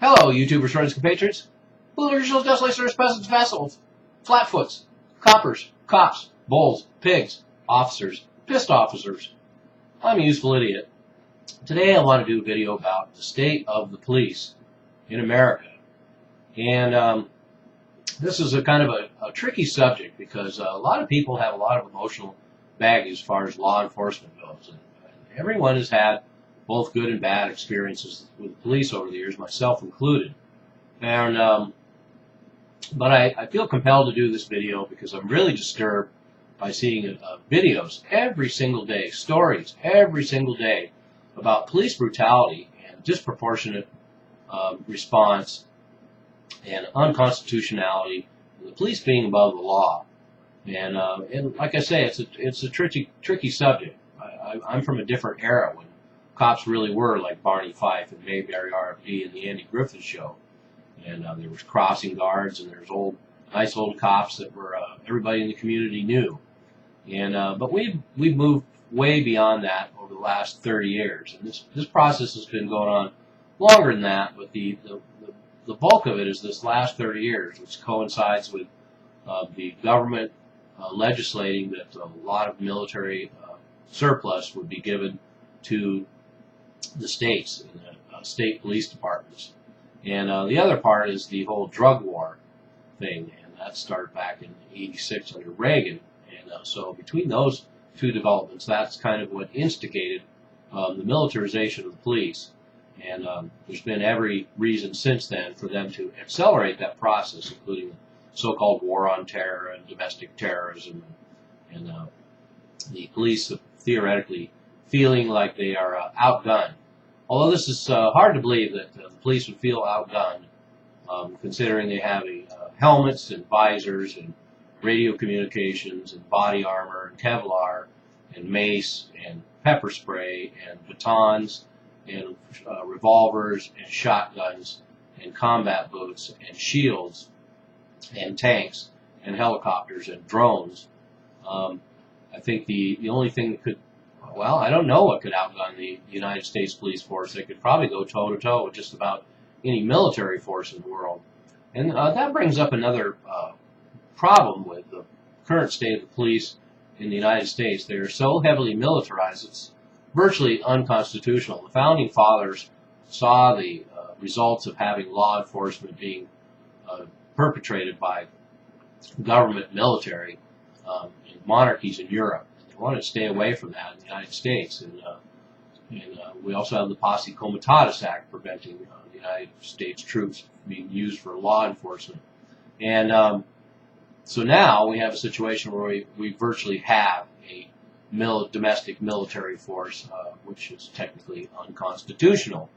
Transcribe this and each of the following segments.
Hello, YouTubers, friends, compatriots, bootlickers, dustlacers, peasants, vassals, flatfoots, coppers, cops, bulls, pigs, officers, pissed officers. I'm a useful idiot. Today I want to do a video about the state of the police in America. And this is a kind of a tricky subject because a lot of people have a lot of emotional baggage as far as law enforcement goes. And everyone has had both good and bad experiences with the police over the years, myself included. And but I feel compelled to do this video because I'm really disturbed by seeing videos every single day, stories every single day about police brutality and disproportionate response and unconstitutionality, and the police being above the law. And like I say, it's a tricky subject. I'm from a different era when cops really were like Barney Fife and Mayberry RFD and the Andy Griffith Show. And there was crossing guards, and there's nice old cops that were everybody in the community knew. And but we've moved way beyond that over the last 30 years, and this process has been going on longer than that. But the bulk of it is this last 30 years, which coincides with the government legislating that a lot of military surplus would be given to the states and the state police departments. And the other part is the whole drug war thing, and that started back in '86 under Reagan. And so between those two developments, that's kind of what instigated the militarization of the police. And there's been every reason since then for them to accelerate that process, including the so-called war on terror and domestic terrorism, and the police theoretically feeling like they are outgunned. Although this is hard to believe that the police would feel outgunned, considering they have helmets and visors and radio communications and body armor and Kevlar and mace and pepper spray and batons and revolvers and shotguns and combat boots and shields and tanks and helicopters and drones. I think the only thing that could, well, I don't know what could outgun the United States police force. They could probably go toe-to-toe with just about any military force in the world. And that brings up another problem with the current state of the police in the United States. They are so heavily militarized, it's virtually unconstitutional. The Founding Fathers saw the results of having law enforcement being perpetrated by government military in monarchies in Europe. They wanted to stay away from that in the United States. And we also have the Posse Comitatus Act preventing the United States troops being used for law enforcement. And so now we have a situation where we virtually have a domestic military force, which is technically unconstitutional.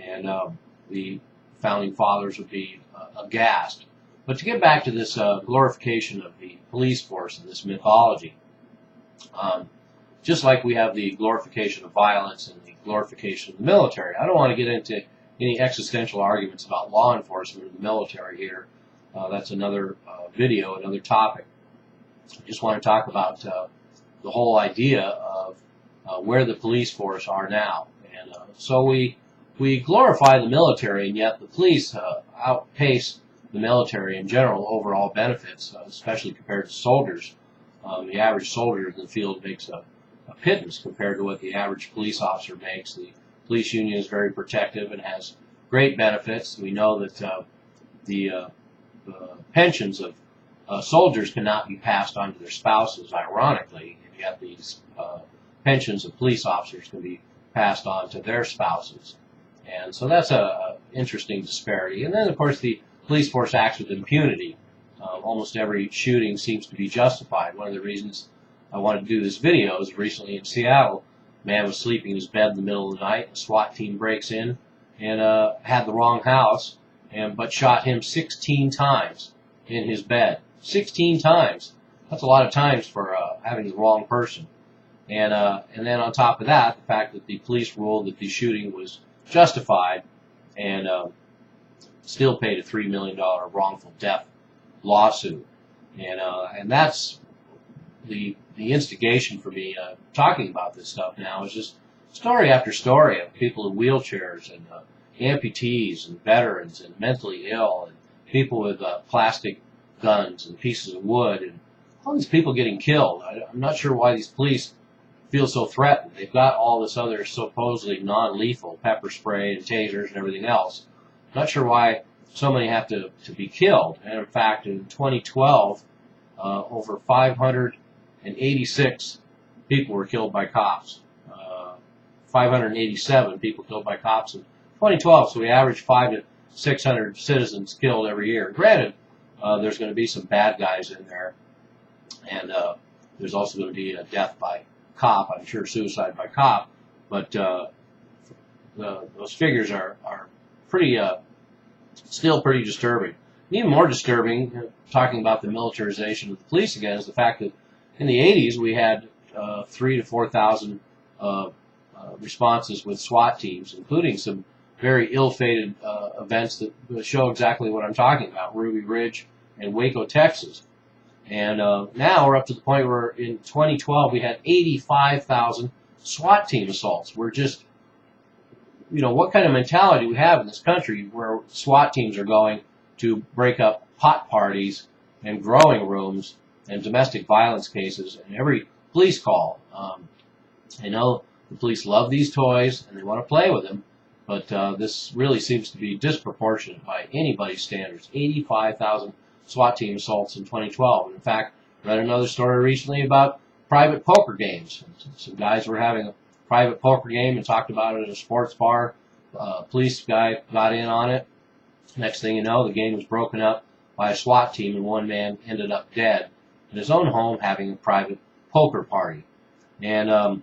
And the Founding Fathers would be aghast. But to get back to this glorification of the police force and this mythology, just like we have the glorification of violence and the glorification of the military, I don't want to get into any existential arguments about law enforcement and the military here. That's another video, another topic. I just want to talk about the whole idea of where the police force are now. And so we glorify the military, and yet the police outpace the military in general overall benefits, especially compared to soldiers. The average soldier in the field makes a pittance compared to what the average police officer makes. The police union is very protective and has great benefits. We know that the pensions of soldiers cannot be passed on to their spouses, ironically, and yet these pensions of police officers can be passed on to their spouses. And so that's a interesting disparity. And then, of course, the police force acts with impunity. Almost every shooting seems to be justified. One of the reasons I wanted to do this video is recently in Seattle, a man was sleeping in his bed in the middle of the night. A SWAT team breaks in and had the wrong house, but shot him 16 times in his bed. 16 times. That's a lot of times for having the wrong person. And then on top of that, the fact that the police ruled that the shooting was justified and still paid a $3 million wrongful death lawsuit. And that's the instigation for me talking about this stuff now, is just story after story of people in wheelchairs and amputees and veterans and mentally ill and people with plastic guns and pieces of wood and all these people getting killed. I'm not sure why these police feel so threatened. They've got all this other supposedly non-lethal pepper spray and tasers and everything else. I'm not sure why so many have to be killed. And in fact, in 2012, over 586 people were killed by cops. 587 people killed by cops in 2012. So we average 500 to 600 citizens killed every year. Granted, there's going to be some bad guys in there, and there's also going to be a death by cop. I'm sure suicide by cop, but those figures are pretty still pretty disturbing. And even more disturbing, talking about the militarization of the police again, is the fact that in the 80s we had 3,000 to 4,000 responses with SWAT teams, including some very ill-fated events that show exactly what I'm talking about, Ruby Ridge and Waco, Texas. And now we're up to the point where in 2012 we had 85,000 SWAT team assaults. We're just, what kind of mentality do we have in this country where SWAT teams are going to break up pot parties and growing rooms and domestic violence cases and every police call? I know the police love these toys and they want to play with them, but this really seems to be disproportionate by anybody's standards. 85,000 SWAT team assaults in 2012. And in fact, I read another story recently about private poker games. Some guys were having a private poker game and talked about it at a sports bar. Police guy got in on it. Next thing you know, the game was broken up by a SWAT team and one man ended up dead in his own home having a private poker party. And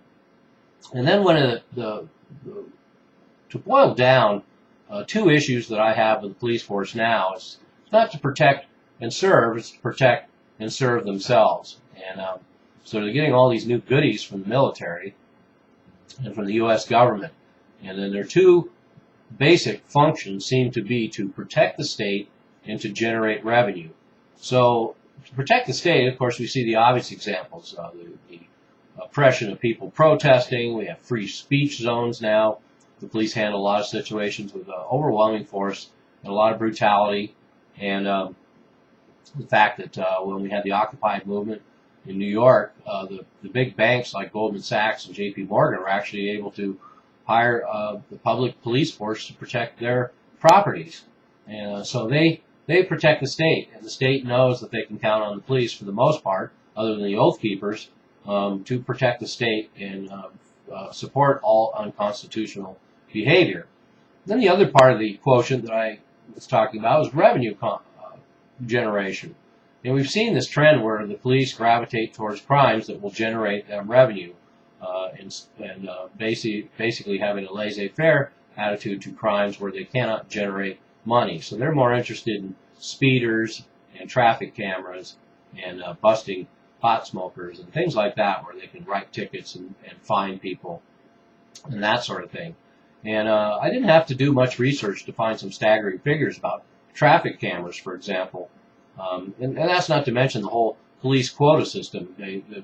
then one of to boil down two issues that I have with the police force now is not to protect and serve, it's to protect and serve themselves. And so they're getting all these new goodies from the military and from the U.S. government. And then their two basic functions seem to be to protect the state and to generate revenue. So to protect the state, of course, we see the obvious examples. The oppression of people protesting. We have free speech zones now. The police handle a lot of situations with overwhelming force and a lot of brutality. And the fact that when we had the Occupy movement in New York, the big banks like Goldman Sachs and J.P. Morgan were actually able to hire the public police force to protect their properties. And so they protect the state, and the state knows that they can count on the police for the most part, other than the Oath Keepers, to protect the state and support all unconstitutional behavior. Then the other part of the quotient that I was talking about was revenue generation. And we've seen this trend where the police gravitate towards crimes that will generate them revenue, and basically having a laissez-faire attitude to crimes where they cannot generate money. So they're more interested in speeders and traffic cameras and busting pot smokers and things like that, where they can write tickets and fine people and that sort of thing. And I didn't have to do much research to find some staggering figures about traffic cameras, for example. And that's not to mention the whole police quota system.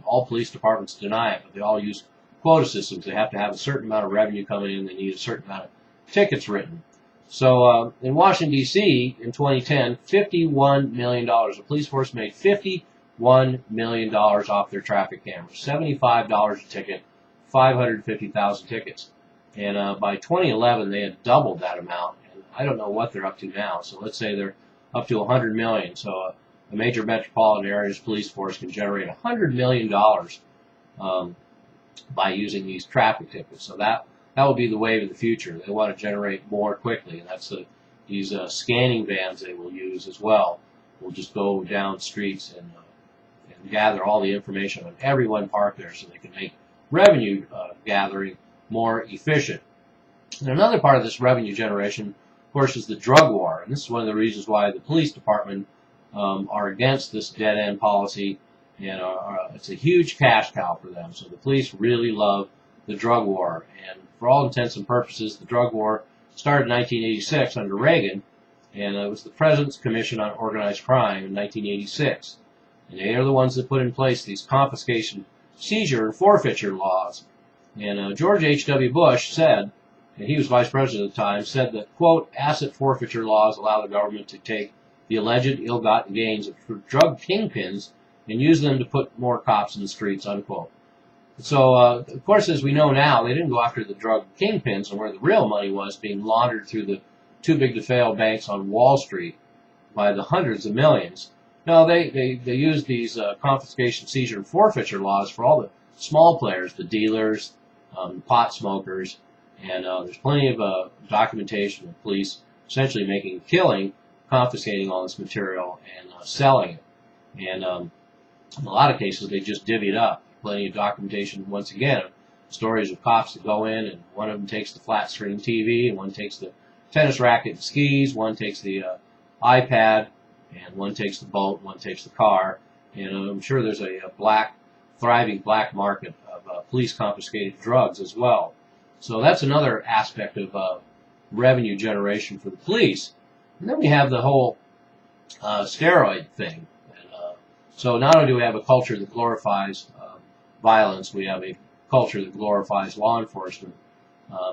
All police departments deny it, but they all use quota systems. They have to have a certain amount of revenue coming in. They need a certain amount of tickets written. So in Washington, D.C., in 2010, $51 million. The police force made $51 million off their traffic cameras. $75 a ticket, 550,000 tickets. And by 2011, they had doubled that amount. And I don't know what they're up to now. So let's say they're up to $100 million. So a major metropolitan area's police force can generate $100 million by using these traffic tickets. So that will be the wave of the future. They want to generate more quickly, and that's these scanning vans they will use as well. We'll just go down streets and gather all the information on everyone parked there, so they can make revenue gathering more efficient. And another part of this revenue generation, of course, is the drug war, and this is one of the reasons why the police department are against this dead-end policy, and it's a huge cash cow for them. So the police really love the drug war, and for all intents and purposes, the drug war started in 1986 under Reagan, and it was the President's Commission on Organized Crime in 1986. And they are the ones that put in place these confiscation, seizure, and forfeiture laws. And George H.W. Bush said, and he was vice president at the time, said that, quote, asset forfeiture laws allow the government to take the alleged ill-gotten gains of drug kingpins and use them to put more cops in the streets, unquote. So, of course, as we know now, they didn't go after the drug kingpins and where the real money was being laundered through the too-big-to-fail banks on Wall Street by the hundreds of millions. No, they used these confiscation, seizure, and forfeiture laws for all the small players, the dealers, pot smokers, and there's plenty of documentation of police essentially making a killing, confiscating all this material and selling it. And in a lot of cases, they just divvy it up. Plenty of documentation, once again, of stories of cops that go in, and one of them takes the flat screen TV, and one takes the tennis racket and skis, one takes the iPad, and one takes the boat, one takes the car. And I'm sure there's a thriving black market of police confiscated drugs as well. So that's another aspect of revenue generation for the police. And then we have the whole steroid thing. And, so not only do we have a culture that glorifies violence, we have a culture that glorifies law enforcement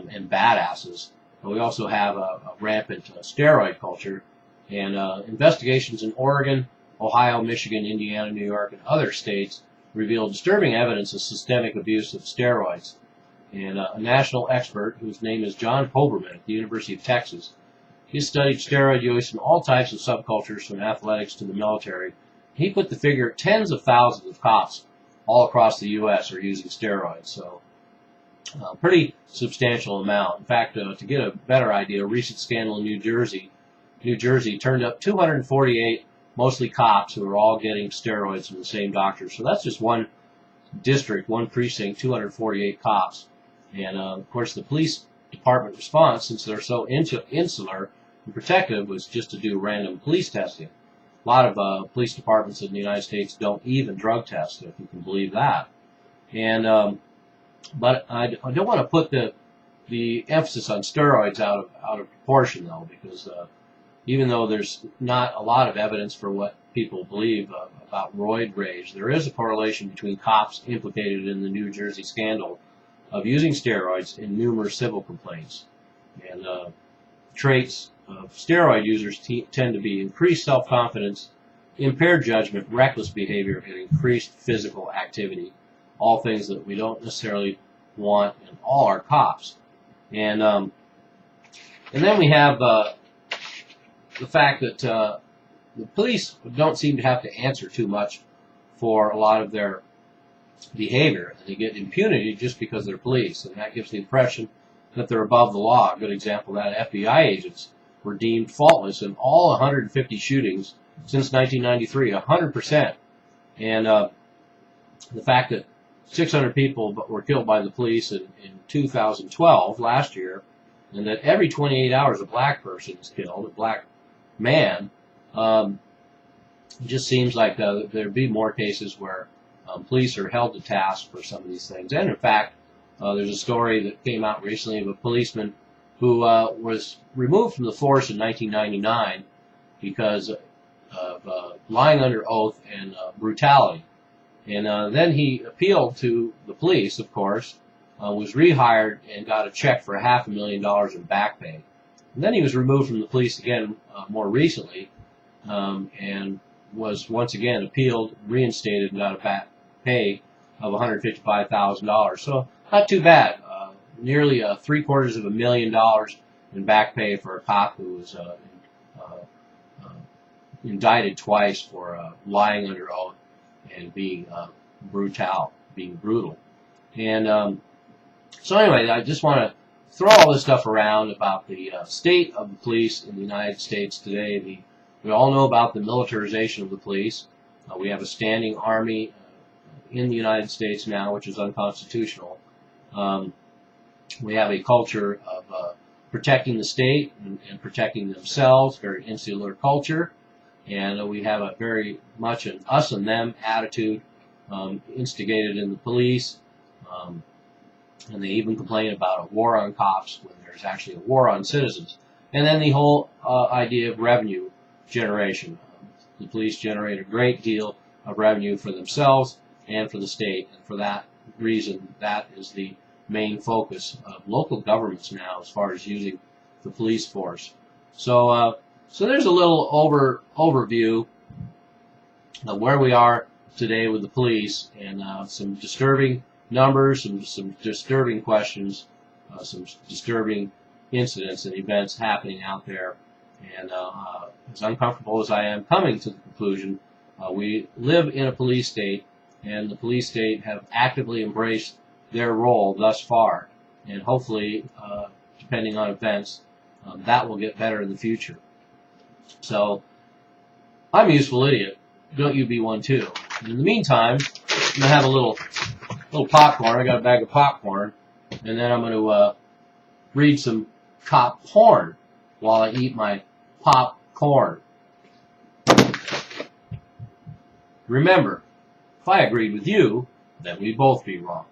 and badasses. But we also have a rampant steroid culture. And investigations in Oregon, Ohio, Michigan, Indiana, New York, and other states revealed disturbing evidence of systemic abuse of steroids. And a national expert, whose name is John Hoberman at the University of Texas, he studied steroid use in all types of subcultures, from athletics to the military. He put the figure at tens of thousands of cops all across the U.S. are using steroids. So pretty substantial amount. In fact, to get a better idea, a recent scandal in New Jersey turned up 248 mostly cops who are all getting steroids from the same doctor. So that's just one district, one precinct, 248 cops. And, of course, the police department response, since they're so insular and protective, was just to do random police testing. A lot of police departments in the United States don't even drug test, if you can believe that. And but I don't want to put the emphasis on steroids out of proportion, though, because even though there's not a lot of evidence for what people believe about roid rage, there is a correlation between cops implicated in the New Jersey scandal of using steroids in numerous civil complaints. And traits of steroid users tend to be increased self-confidence, impaired judgment, reckless behavior, and increased physical activity. All things that we don't necessarily want in all our cops. And then we have the fact that the police don't seem to have to answer too much for a lot of their behavior. They get impunity just because they're police, and that gives the impression that they're above the law. A good example of that, FBI agents were deemed faultless in all 150 shootings since 1993, 100%. And the fact that 600 people were killed by the police in 2012, last year, and that every 28 hours a black person is killed, a black man, it just seems like there'd be more cases where police are held to task for some of these things. And in fact, there's a story that came out recently of a policeman who was removed from the force in 1999 because of lying under oath and brutality. And then he appealed to the police, of course, was rehired and got a check for $500,000 in back pay. And then he was removed from the police again more recently, and was once again appealed, reinstated, and got a back pay of $155,000. So not too bad. Nearly $750,000 in back pay for a cop who was indicted twice for lying under oath and being brutal. And so anyway, I just want to throw all this stuff around about the state of the police in the United States today. We all know about the militarization of the police. We have a standing army in the United States now, which is unconstitutional. We have a culture of protecting the state and protecting themselves, very insular culture. And we have a very much an us and them attitude instigated in the police. And they even complain about a war on cops when there's actually a war on citizens. And then the whole idea of revenue generation. The police generate a great deal of revenue for themselves and for the state. And for that reason, that is the main focus of local governments now as far as using the police force. So there's a little overview of where we are today with the police, and some disturbing numbers, some disturbing questions, some disturbing incidents and events happening out there. And as uncomfortable as I am coming to the conclusion, we live in a police state, and the police state have actively embraced their role thus far. And hopefully, depending on events, that will get better in the future. So, I'm a useful idiot. Don't you be one too. And in the meantime, I'm going to have a little popcorn. I got a bag of popcorn. And then I'm going to read some cop porn while I eat my popcorn. Remember, if I agreed with you, then we'd both be wrong.